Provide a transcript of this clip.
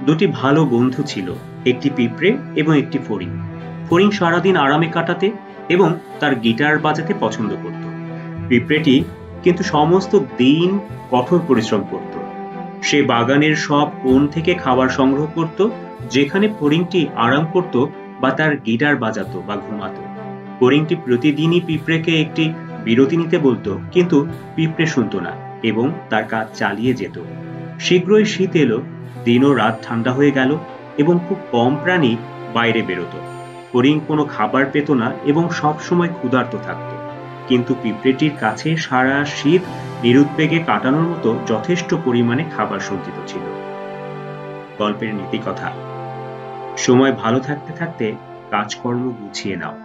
দুটি ভালো বন্ধু ছিল, একটি পিঁপড়ে এবং একটি ফড়িং। ফড়িং সারাদিন আরামে কাটাতে এবং তার গিটার বাজাতে পছন্দ করত। পিঁপড়েটি কিন্তু সমস্ত দিন কঠোর পরিশ্রম করত। সে বাগানের সব কোণ থেকে খাবার সংগ্রহ করত, যেখানে ফড়িংটি আরাম করত বা তার গিটার বাজাতো বা ঘুমাতো। ফড়িংটি প্রতিদিনই পিঁপড়েকে একটি বিরতি নিতে বলতো, কিন্তু পিঁপড়ে শুনত না এবং তার কাজ চালিয়ে যেত। শীঘ্রই শীত এলো, দিন ও রাত ঠান্ডা হয়ে গেল এবং খুব কম প্রাণী বাইরে বেরোতো। ফড়িং কোনো খাবার পেত না এবং সব সময় ক্ষুধার্ত থাকত, কিন্তু পিঁপড়েটির কাছে সারা শীত নিরুদ্বেগে কাটানোর মতো যথেষ্ট পরিমাণে খাবার সঞ্চিত ছিল। গল্পের নীতি কথা: সময় ভালো থাকতে থাকতে কাজকর্ম গুছিয়ে নাও।